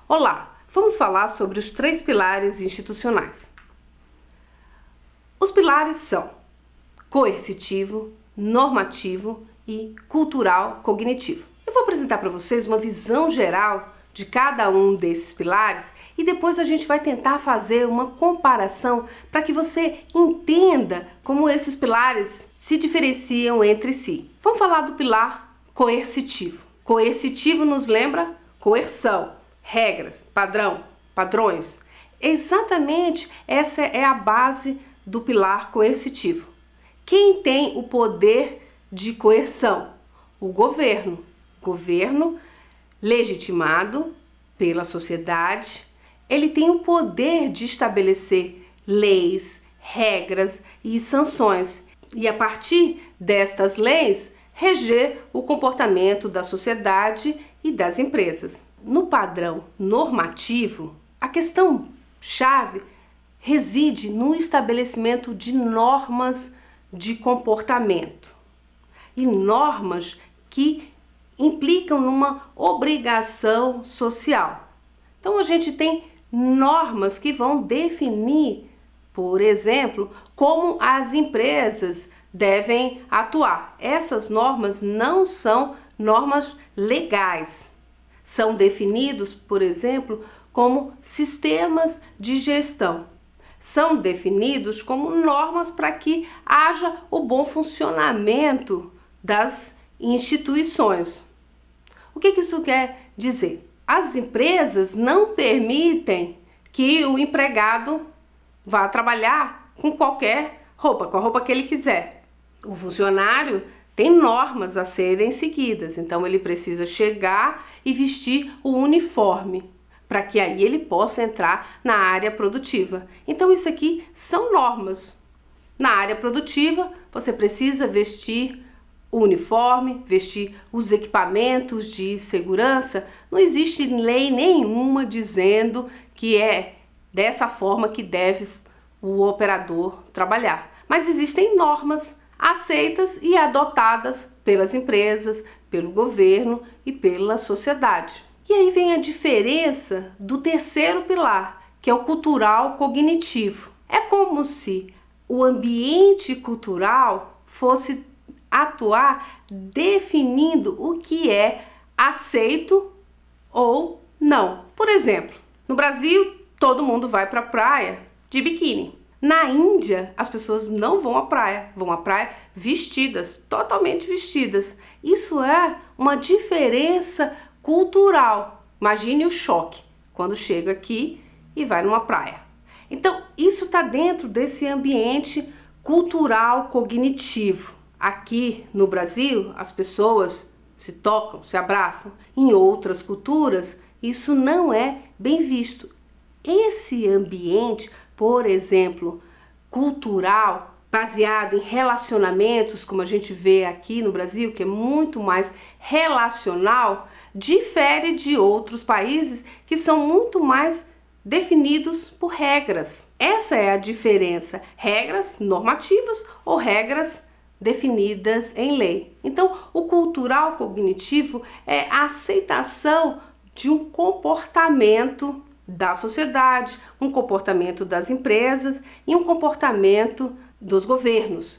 Olá, vamos falar sobre os 3 pilares institucionais. Os pilares são coercitivo, normativo e cultural cognitivo. Eu vou apresentar para vocês uma visão geral de cada um desses pilares e depois a gente vai tentar fazer uma comparação para que você entenda como esses pilares se diferenciam entre si. Vamos falar do pilar coercitivo. Coercitivo nos lembra coerção, regras, padrões. Exatamente essa é a base do pilar coercitivo. Quem tem o poder de coerção? O governo. Governo legitimado pela sociedade, ele tem o poder de estabelecer leis, regras e sanções e a partir destas leis reger o comportamento da sociedade e das empresas. No padrão normativo, a questão chave reside no estabelecimento de normas de comportamento e normas que implicam numa obrigação social. Então a gente tem normas que vão definir, por exemplo, como as empresas devem atuar. Essas normas não são normas legais. São definidos, por exemplo, como sistemas de gestão. São definidos como normas para que haja o bom funcionamento das instituições. O que isso quer dizer? As empresas não permitem que o empregado vá trabalhar com qualquer roupa, com a roupa que ele quiser. O funcionário tem normas a serem seguidas, então ele precisa chegar e vestir o uniforme para que aí ele possa entrar na área produtiva. Então isso aqui são normas. Na área produtiva, você precisa vestir o uniforme, vestir os equipamentos de segurança. Não existe lei nenhuma dizendo que é dessa forma que deve o operador trabalhar. Mas existem normas aceitas e adotadas pelas empresas, pelo governo e pela sociedade. E aí vem a diferença do terceiro pilar, que é o cultural cognitivo. É como se o ambiente cultural fosse atuar definindo o que é aceito ou não. Por exemplo, no Brasil, todo mundo vai para a praia de biquíni. Na Índia, as pessoas não vão à praia vestidas, totalmente vestidas. Isso é uma diferença cultural. Imagine o choque quando chega aqui e vai numa praia. Então, isso está dentro desse ambiente cultural cognitivo. Aqui no Brasil, as pessoas se tocam, se abraçam. Em outras culturas, isso não é bem visto. Esse ambiente, por exemplo, cultural, baseado em relacionamentos, como a gente vê aqui no Brasil, que é muito mais relacional, difere de outros países que são muito mais definidos por regras. Essa é a diferença, regras normativas ou regras definidas em lei. Então, o cultural cognitivo é a aceitação de um comportamento da sociedade, um comportamento das empresas e um comportamento dos governos.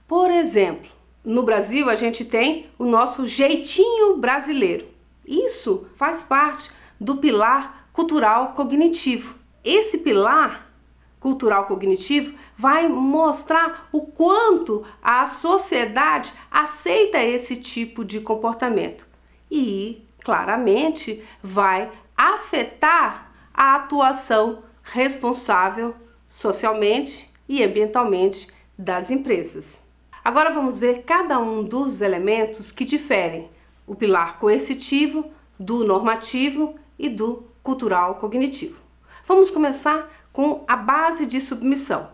Por exemplo, no Brasil a gente tem o nosso jeitinho brasileiro. Isso faz parte do pilar cultural cognitivo. Esse pilar cultural cognitivo vai mostrar o quanto a sociedade aceita esse tipo de comportamento e, claramente, vai afetar a atuação responsável socialmente e ambientalmente das empresas. Agora vamos ver cada um dos elementos que diferem o pilar coercitivo do normativo e do cultural cognitivo. Vamos começar com a base de submissão.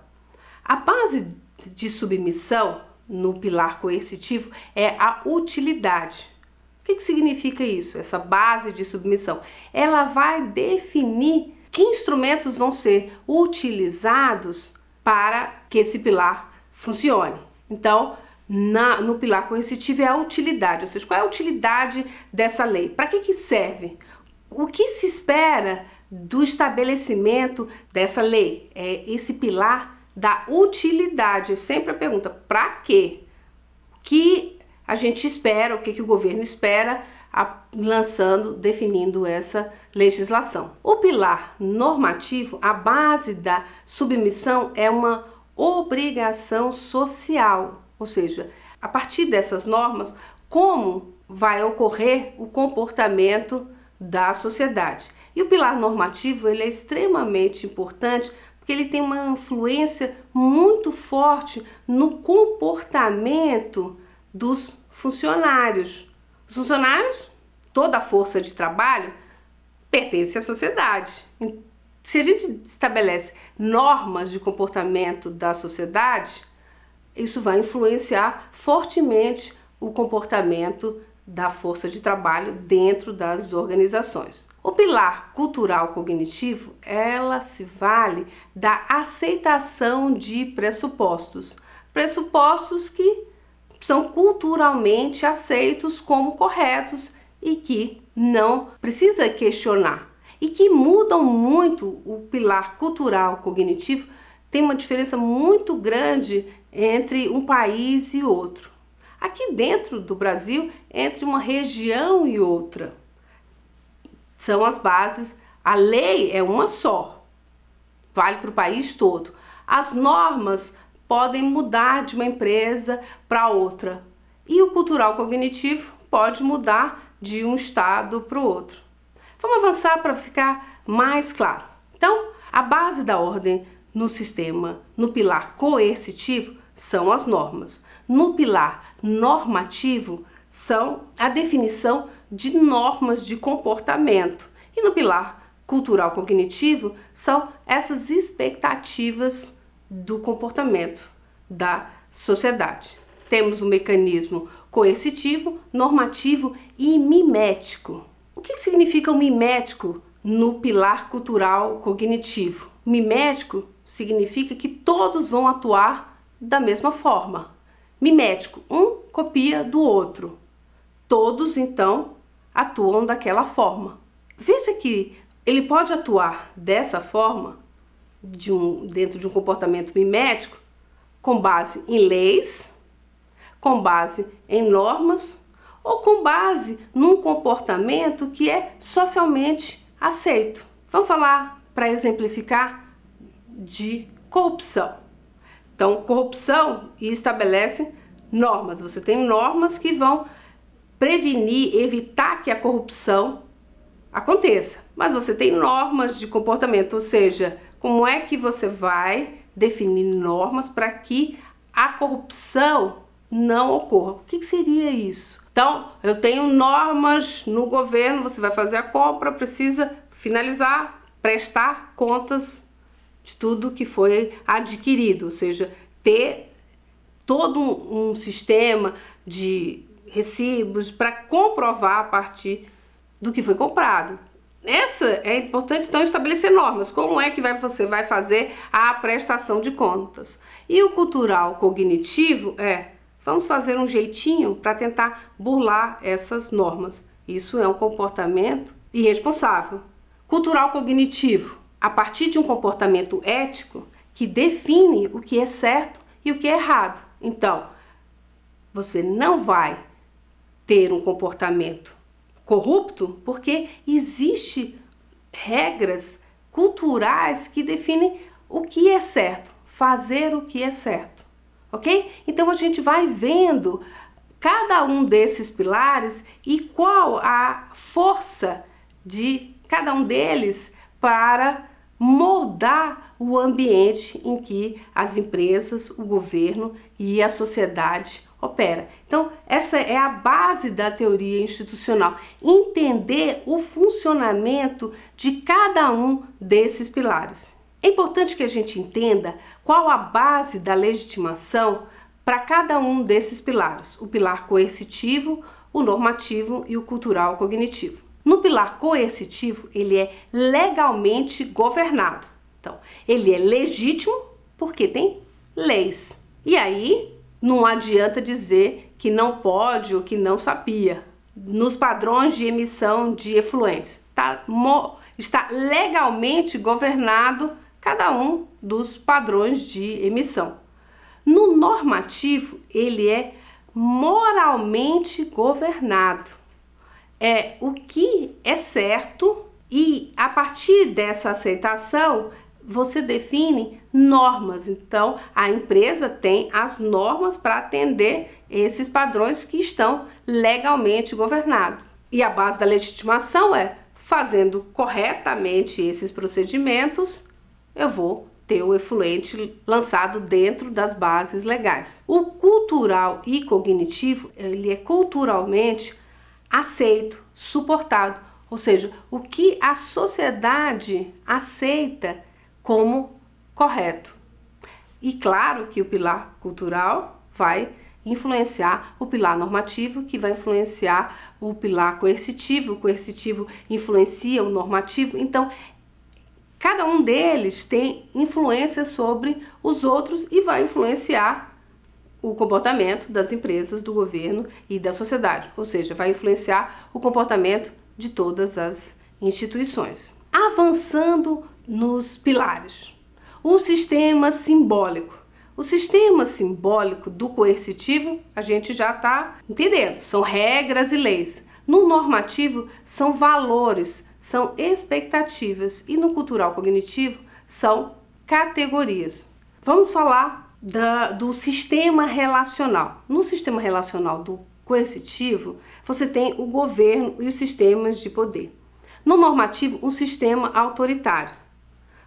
A base de submissão no pilar coercitivo é a utilidade. O que significa isso? Essa base de submissão? Ela vai definir que instrumentos vão ser utilizados para que esse pilar funcione. Então, no pilar coercitivo é a utilidade, ou seja, qual é a utilidade dessa lei? Para que serve? O que se espera do estabelecimento dessa lei? É esse pilar da utilidade. É sempre a pergunta, para quê? O que a gente espera, o que o governo espera definindo essa legislação. O pilar normativo, a base da submissão é uma obrigação social, ou seja, a partir dessas normas, como vai ocorrer o comportamento da sociedade. E o pilar normativo, ele é extremamente importante porque ele tem uma influência muito forte no comportamento dos funcionários. Os funcionários, toda a força de trabalho, pertence à sociedade. Se a gente estabelece normas de comportamento da sociedade, isso vai influenciar fortemente o comportamento da força de trabalho dentro das organizações. O pilar cultural cognitivo, ela se vale da aceitação de pressupostos. Pressupostos que são culturalmente aceitos como corretos e que não precisa questionar. E que mudam muito. O pilar cultural cognitivo tem uma diferença muito grande entre um país e outro. Aqui dentro do Brasil, entre uma região e outra, são as bases. A lei é uma só, vale para o país todo. As normas podem mudar de uma empresa para outra. E o cultural cognitivo pode mudar de um estado para o outro. Vamos avançar para ficar mais claro. Então, a base da ordem no sistema, no pilar coercitivo, são as normas. No pilar normativo, são a definição de normas de comportamento. E no pilar cultural cognitivo, são essas expectativas do comportamento da sociedade. Temos o mecanismo coercitivo, normativo e mimético. O que significa o mimético no pilar cultural cognitivo? Mimético significa que todos vão atuar da mesma forma. Mimético, um copia do outro. Todos, então, atuam daquela forma. Veja que ele pode atuar dessa forma, dentro de um comportamento mimético, com base em leis, com base em normas, ou com base num comportamento que é socialmente aceito. Vamos falar, para exemplificar, de corrupção. Então, corrupção estabelece normas. Você tem normas que vão prevenir, evitar que a corrupção aconteça. Mas você tem normas de comportamento, ou seja, como é que você vai definir normas para que a corrupção não ocorra? O que seria isso? Então, eu tenho normas no governo, você vai fazer a compra, precisa finalizar, prestar contas de tudo que foi adquirido, ou seja, ter todo um sistema de recibos para comprovar a partir do que foi comprado. É importante, então, estabelecer normas. Como é que você vai fazer a prestação de contas? E o cultural cognitivo vamos fazer um jeitinho para tentar burlar essas normas. Isso é um comportamento irresponsável. Cultural cognitivo, a partir de um comportamento ético que define o que é certo e o que é errado. Então, você não vai ter um comportamento corrupto porque existem regras culturais que definem o que é certo, fazer o que é certo, ok? Então a gente vai vendo cada um desses pilares e qual a força de cada um deles para moldar o ambiente em que as empresas, o governo e a sociedade opera. Então, essa é a base da teoria institucional, entender o funcionamento de cada um desses pilares. É importante que a gente entenda qual a base da legitimação para cada um desses pilares, o pilar coercitivo, o normativo e o cultural cognitivo. No pilar coercitivo, ele é legalmente governado. Então, ele é legítimo porque tem leis. E aí, Não adianta dizer que não pode ou que não sabia. Nos padrões de emissão de efluentes, está legalmente governado cada um dos padrões de emissão. No normativo, ele é moralmente governado. É o que é certo e a partir dessa aceitação você define normas. Então a empresa tem as normas para atender esses padrões que estão legalmente governados. E a base da legitimação é fazendo corretamente esses procedimentos, eu vou ter o efluente lançado dentro das bases legais. O cultural e cognitivo, ele é culturalmente aceito, suportado, ou seja, o que a sociedade aceita como correto. E claro que o pilar cultural vai influenciar o pilar normativo, que vai influenciar o pilar coercitivo, o coercitivo influencia o normativo. Então, cada um deles tem influência sobre os outros e vai influenciar o comportamento das empresas, do governo e da sociedade, ou seja, vai influenciar o comportamento de todas as instituições. Avançando nos pilares, o sistema simbólico. O sistema simbólico do coercitivo, a gente já está entendendo, são regras e leis. No normativo, são valores, são expectativas, e no cultural cognitivo, são categorias. Vamos falar do sistema relacional. No sistema relacional do coercitivo, você tem o governo e os sistemas de poder. No normativo, um sistema autoritário.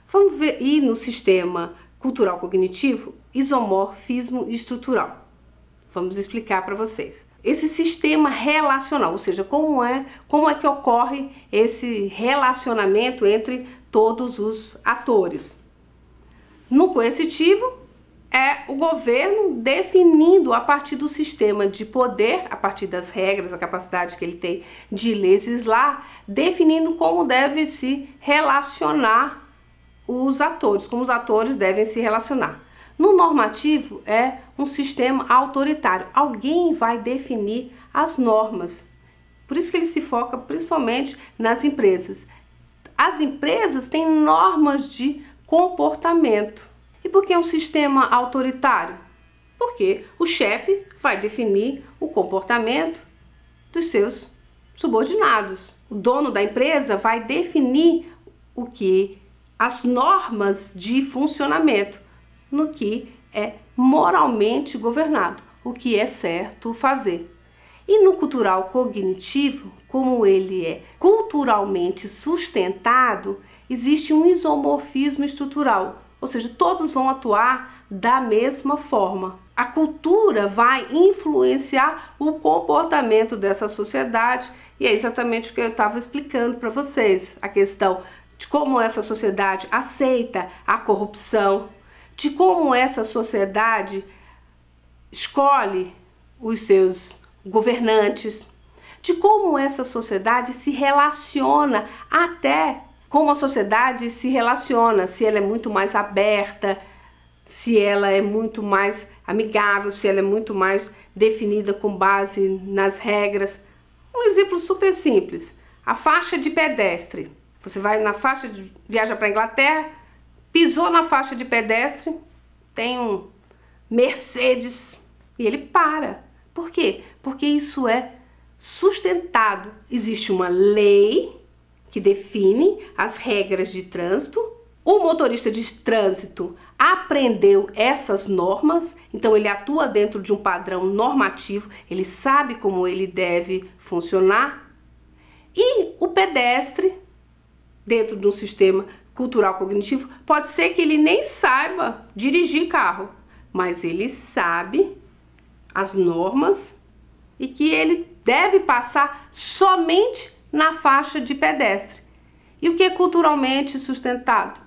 Vamos ver, e no sistema cultural cognitivo, isomorfismo estrutural. Vamos explicar para vocês. Esse sistema relacional, ou seja, como é que ocorre esse relacionamento entre todos os atores. No coercitivo, é o governo definindo a partir do sistema de poder, a partir das regras, a capacidade que ele tem de legislar, definindo como deve se relacionar os atores, como os atores devem se relacionar. No normativo é um sistema autoritário, alguém vai definir as normas. Por isso que ele se foca principalmente nas empresas. As empresas têm normas de comportamento. E por que é um sistema autoritário? Porque o chefe vai definir o comportamento dos seus subordinados. O dono da empresa vai definir as normas de funcionamento, no que é moralmente governado, o que é certo fazer. E no cultural cognitivo, como ele é culturalmente sustentado, existe um isomorfismo estrutural, ou seja, todos vão atuar da mesma forma. A cultura vai influenciar o comportamento dessa sociedade e é exatamente o que eu estava explicando para vocês, a questão de como essa sociedade aceita a corrupção, de como essa sociedade escolhe os seus governantes, de como essa sociedade se relaciona, até como a sociedade se relaciona, se ela é muito mais aberta, se ela é muito mais amigável, se ela é muito mais definida com base nas regras. Um exemplo super simples, a faixa de pedestre. Você vai na faixa viaja para a Inglaterra, pisou na faixa de pedestre, tem um Mercedes e ele para. Por quê? Porque isso é sustentado. Existe uma lei que define as regras de trânsito. O motorista de trânsito aprendeu essas normas, então ele atua dentro de um padrão normativo, ele sabe como ele deve funcionar. E o pedestre, dentro de um sistema cultural cognitivo, pode ser que ele nem saiba dirigir carro, mas ele sabe as normas e que ele deve passar somente na faixa de pedestre. E o que é culturalmente sustentado?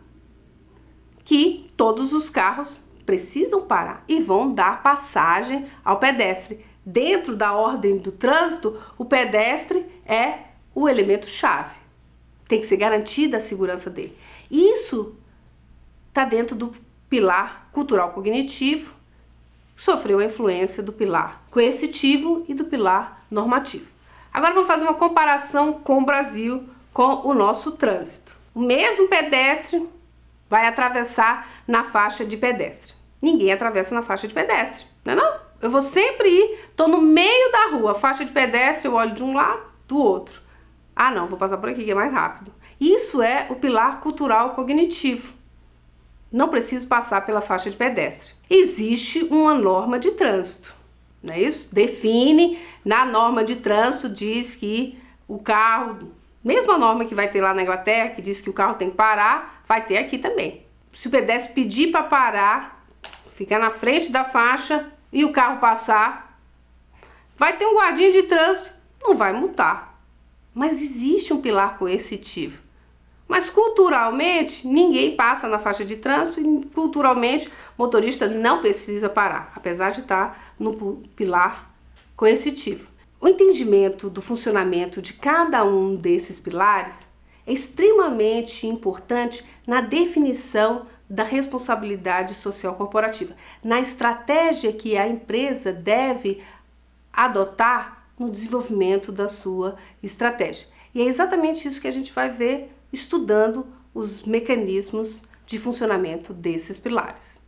Que todos os carros precisam parar e vão dar passagem ao pedestre. Dentro da ordem do trânsito, o pedestre é o elemento chave. Tem que ser garantida a segurança dele. Isso está dentro do pilar cultural cognitivo sofreu a influência do pilar coercitivo e do pilar normativo. Agora vamos fazer uma comparação com o Brasil, com o nosso trânsito. O mesmo pedestre vai atravessar na faixa de pedestre. Ninguém atravessa na faixa de pedestre, não é não? Eu vou sempre ir, tô no meio da rua, faixa de pedestre, eu olho de um lado, do outro. Ah não, vou passar por aqui que é mais rápido. Isso é o pilar cultural cognitivo. Não preciso passar pela faixa de pedestre. Existe uma norma de trânsito, não é isso? Define, na norma de trânsito diz que o carro, mesma norma que vai ter lá na Inglaterra, que diz que o carro tem que parar, vai ter aqui também. Se o pedestre pedir para parar, ficar na frente da faixa e o carro passar, vai ter um guardinha de trânsito, não vai multar. Mas existe um pilar coercitivo. Mas culturalmente, ninguém passa na faixa de trânsito e culturalmente o motorista não precisa parar, apesar de estar no pilar coercitivo. O entendimento do funcionamento de cada um desses pilares é extremamente importante na definição da responsabilidade social corporativa, na estratégia que a empresa deve adotar no desenvolvimento da sua estratégia. E é exatamente isso que a gente vai ver estudando os mecanismos de funcionamento desses pilares.